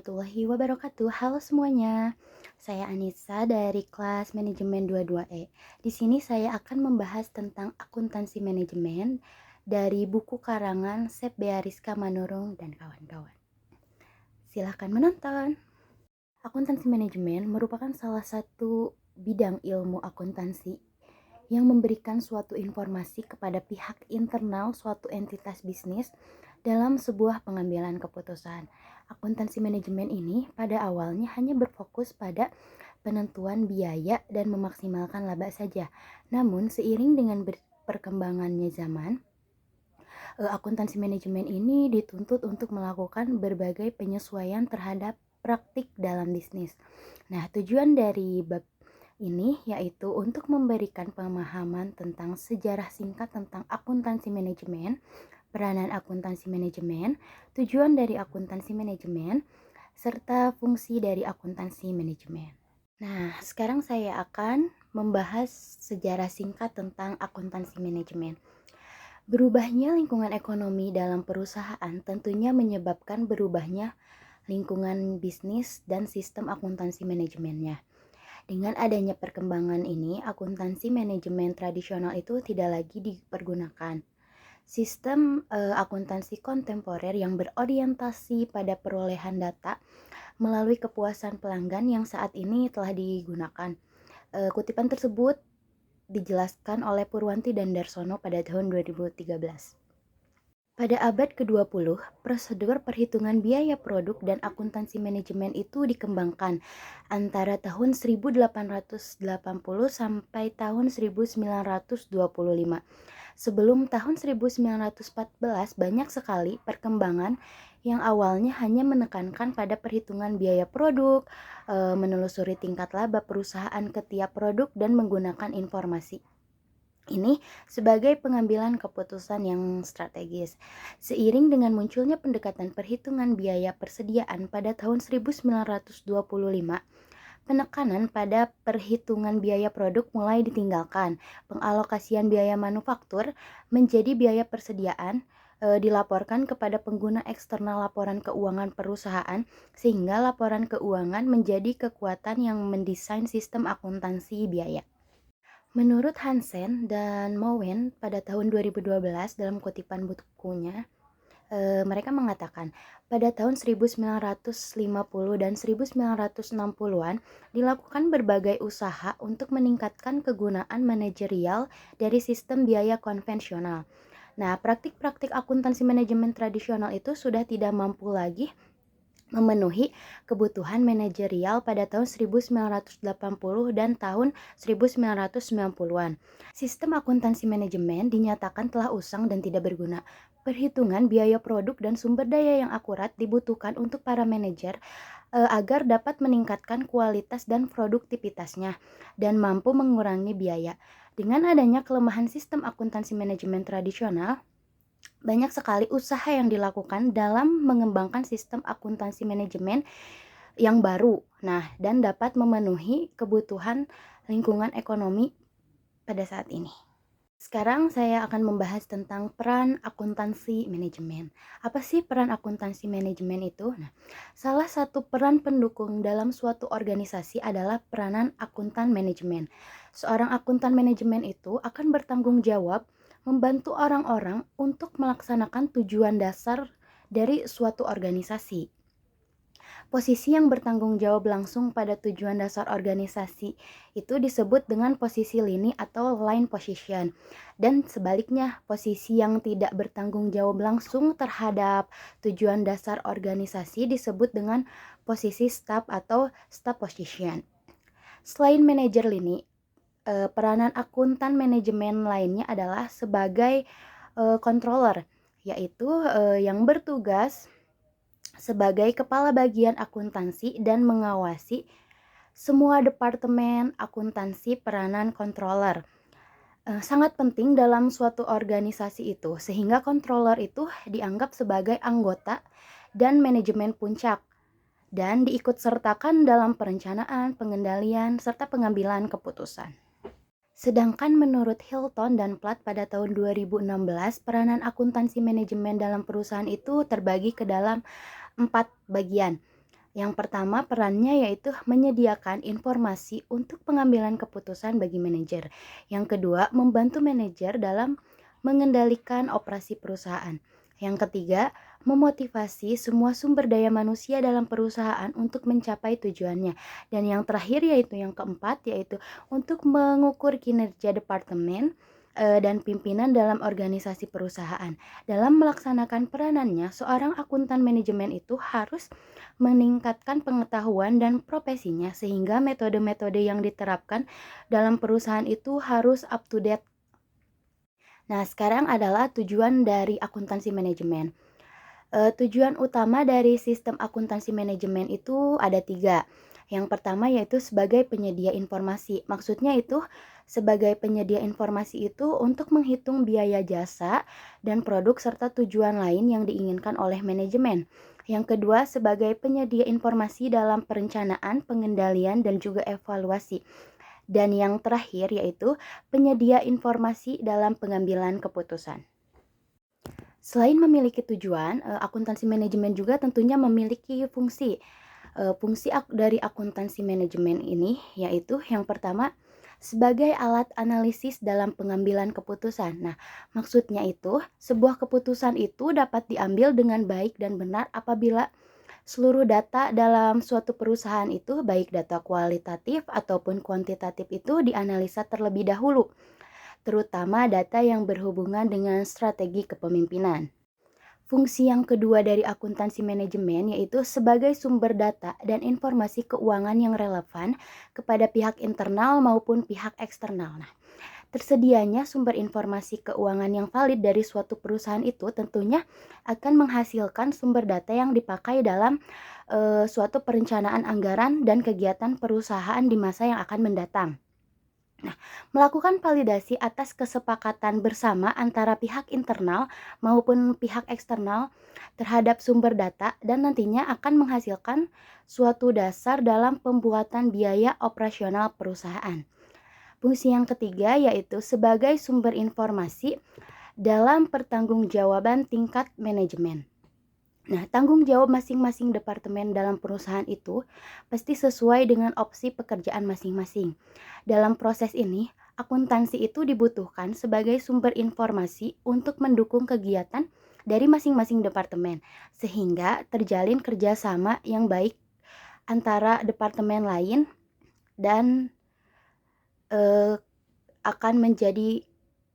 warahmatullahi wabarakatuh. Halo semuanya. Saya Anissa dari kelas manajemen 22E. Di sini saya akan membahas tentang akuntansi manajemen dari buku karangan Sep Beariska Manurung dan kawan-kawan. Silahkan menonton. Akuntansi manajemen merupakan salah satu bidang ilmu akuntansi yang memberikan suatu informasi kepada pihak internal suatu entitas bisnis dalam sebuah pengambilan keputusan. Akuntansi manajemen ini pada awalnya hanya berfokus pada penentuan biaya dan memaksimalkan laba saja. Namun seiring dengan perkembangannya zaman, akuntansi manajemen ini dituntut untuk melakukan berbagai penyesuaian terhadap praktik dalam bisnis. Nah, tujuan dari bab ini yaitu untuk memberikan pemahaman tentang sejarah singkat tentang akuntansi manajemen, peranan akuntansi manajemen, tujuan dari akuntansi manajemen, serta fungsi dari akuntansi manajemen. Nah, sekarang saya akan membahas sejarah singkat tentang akuntansi manajemen. Berubahnya lingkungan ekonomi dalam perusahaan tentunya menyebabkan berubahnya lingkungan bisnis dan sistem akuntansi manajemennya. Dengan adanya perkembangan ini, akuntansi manajemen tradisional itu tidak lagi dipergunakan. Sistem akuntansi kontemporer yang berorientasi pada perolehan data melalui kepuasan pelanggan yang saat ini telah digunakan. Kutipan tersebut dijelaskan oleh Purwanti dan Darsono pada tahun 2013. Pada abad ke-20, prosedur perhitungan biaya produk dan akuntansi manajemen itu dikembangkan antara tahun 1880 sampai tahun 1925. Sebelum tahun 1914, banyak sekali perkembangan yang awalnya hanya menekankan pada perhitungan biaya produk, menelusuri tingkat laba perusahaan ke tiap produk, dan menggunakan informasi ini sebagai pengambilan keputusan yang strategis. Seiring dengan munculnya pendekatan perhitungan biaya persediaan pada tahun 1925, penekanan pada perhitungan biaya produk mulai ditinggalkan. Pengalokasian biaya manufaktur menjadi biaya persediaan dilaporkan kepada pengguna eksternal laporan keuangan perusahaan, sehingga laporan keuangan menjadi kekuatan yang mendesain sistem akuntansi biaya. Menurut Hansen dan Mowen pada tahun 2012 dalam kutipan bukunya, mereka mengatakan pada tahun 1950 dan 1960-an dilakukan berbagai usaha untuk meningkatkan kegunaan manajerial dari sistem biaya konvensional. Nah, praktik-praktik akuntansi manajemen tradisional itu sudah tidak mampu lagi memenuhi kebutuhan manajerial pada tahun 1980 dan tahun 1990-an. Sistem akuntansi manajemen dinyatakan telah usang dan tidak berguna. Perhitungan biaya produk dan sumber daya yang akurat dibutuhkan untuk para manajer agar dapat meningkatkan kualitas dan produktivitasnya dan mampu mengurangi biaya. Dengan adanya kelemahan sistem akuntansi manajemen tradisional, banyak sekali usaha yang dilakukan dalam mengembangkan sistem akuntansi manajemen yang baru, dan dapat memenuhi kebutuhan lingkungan ekonomi pada saat ini. Sekarang saya akan membahas tentang peran akuntansi manajemen. Apa sih peran akuntansi manajemen itu? Nah, salah satu peran pendukung dalam suatu organisasi adalah peranan akuntan manajemen. Seorang akuntan manajemen itu akan bertanggung jawab membantu orang-orang untuk melaksanakan tujuan dasar dari suatu organisasi. Posisi yang bertanggung jawab langsung pada tujuan dasar organisasi itu disebut dengan posisi lini atau line position. Dan sebaliknya, posisi yang tidak bertanggung jawab langsung terhadap tujuan dasar organisasi disebut dengan posisi staff atau staff position. Selain manajer lini, peranan akuntan manajemen lainnya adalah sebagai controller, yaitu yang bertugas sebagai kepala bagian akuntansi dan mengawasi semua departemen akuntansi. Peranan controller sangat penting dalam suatu organisasi itu, sehingga controller itu dianggap sebagai anggota dan manajemen puncak dan diikutsertakan dalam perencanaan, pengendalian, serta pengambilan keputusan. Sedangkan menurut Hilton dan Platt pada tahun 2016, peranan akuntansi manajemen dalam perusahaan itu terbagi ke dalam 4 bagian. Yang pertama perannya yaitu menyediakan informasi untuk pengambilan keputusan bagi manajer. Yang kedua, membantu manajer dalam mengendalikan operasi perusahaan. Yang ketiga, memotivasi semua sumber daya manusia dalam perusahaan untuk mencapai tujuannya. Dan yang terakhir yaitu yang keempat, yaitu untuk mengukur kinerja departemen dan pimpinan dalam organisasi perusahaan. Dalam melaksanakan peranannya, seorang akuntan manajemen itu harus meningkatkan pengetahuan dan profesinya sehingga metode-metode yang diterapkan dalam perusahaan itu harus up to date. Nah, sekarang adalah tujuan dari akuntansi manajemen. Tujuan utama dari sistem akuntansi manajemen itu ada 3. Yang pertama yaitu sebagai penyedia informasi. Maksudnya itu sebagai penyedia informasi itu untuk menghitung biaya jasa dan produk serta tujuan lain yang diinginkan oleh manajemen. Yang kedua sebagai penyedia informasi dalam perencanaan, pengendalian, dan juga evaluasi. Dan yang terakhir yaitu penyedia informasi dalam pengambilan keputusan. Selain memiliki tujuan, akuntansi manajemen juga tentunya memiliki fungsi. Fungsi dari akuntansi manajemen ini yaitu yang pertama sebagai alat analisis dalam pengambilan keputusan. Nah, maksudnya itu sebuah keputusan itu dapat diambil dengan baik dan benar apabila seluruh data dalam suatu perusahaan itu baik data kualitatif ataupun kuantitatif itu dianalisa terlebih dahulu, terutama data yang berhubungan dengan strategi kepemimpinan. Fungsi yang kedua dari akuntansi manajemen yaitu sebagai sumber data dan informasi keuangan yang relevan kepada pihak internal maupun pihak eksternal. Nah, tersedianya sumber informasi keuangan yang valid dari suatu perusahaan itu tentunya akan menghasilkan sumber data yang dipakai dalam suatu perencanaan anggaran dan kegiatan perusahaan di masa yang akan mendatang. Nah, melakukan validasi atas kesepakatan bersama antara pihak internal maupun pihak eksternal terhadap sumber data dan nantinya akan menghasilkan suatu dasar dalam pembuatan biaya operasional perusahaan. Fungsi yang ketiga yaitu sebagai sumber informasi dalam pertanggungjawaban tingkat manajemen. Nah, tanggung jawab masing-masing departemen dalam perusahaan itu pasti sesuai dengan opsi pekerjaan masing-masing. Dalam proses ini, akuntansi itu dibutuhkan sebagai sumber informasi untuk mendukung kegiatan dari masing-masing departemen, sehingga terjalin kerjasama yang baik antara departemen lain dan akan menjadi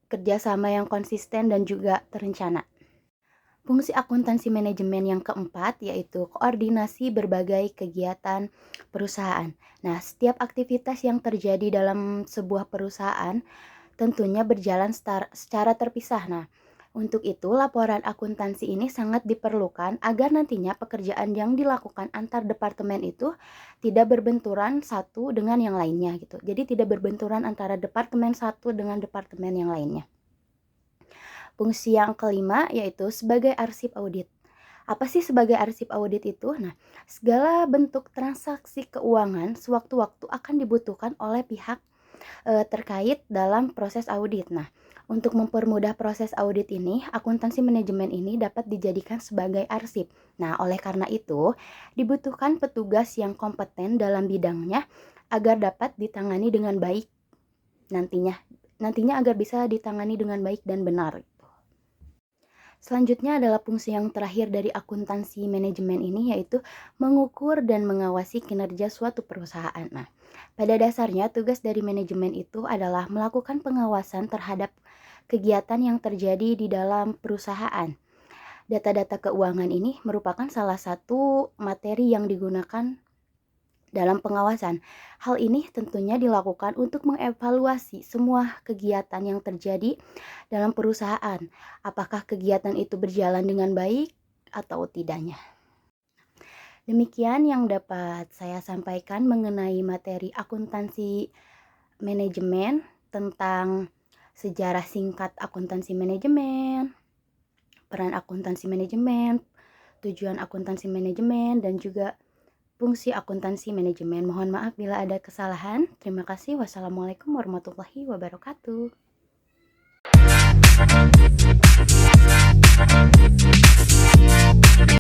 kerjasama yang konsisten dan juga terencana. Fungsi akuntansi manajemen yang keempat yaitu koordinasi berbagai kegiatan perusahaan. Nah, setiap aktivitas yang terjadi dalam sebuah perusahaan tentunya berjalan secara terpisah. Nah, untuk itu laporan akuntansi ini sangat diperlukan agar nantinya pekerjaan yang dilakukan antar departemen itu tidak berbenturan satu dengan yang lainnya gitu. Jadi tidak berbenturan antara departemen satu dengan departemen yang lainnya. Fungsi yang kelima yaitu sebagai arsip audit. Apa sih sebagai arsip audit itu? Nah, segala bentuk transaksi keuangan sewaktu-waktu akan dibutuhkan oleh pihak terkait dalam proses audit. Nah, untuk mempermudah proses audit ini, akuntansi manajemen ini dapat dijadikan sebagai arsip. Nah, oleh karena itu, dibutuhkan petugas yang kompeten dalam bidangnya agar dapat ditangani dengan baik nantinya agar bisa ditangani dengan baik dan benar. Selanjutnya adalah fungsi yang terakhir dari akuntansi manajemen ini yaitu mengukur dan mengawasi kinerja suatu perusahaan. Nah, pada dasarnya tugas dari manajemen itu adalah melakukan pengawasan terhadap kegiatan yang terjadi di dalam perusahaan. Data-data keuangan ini merupakan salah satu materi yang digunakan dalam pengawasan. Hal ini tentunya dilakukan untuk mengevaluasi semua kegiatan yang terjadi dalam perusahaan. Apakah kegiatan itu berjalan dengan baik atau tidaknya. Demikian yang dapat saya sampaikan mengenai materi akuntansi manajemen tentang sejarah singkat akuntansi manajemen, peran akuntansi manajemen, tujuan akuntansi manajemen, dan juga fungsi akuntansi manajemen. Mohon maaf bila ada kesalahan. Terima kasih. Wassalamualaikum warahmatullahi wabarakatuh.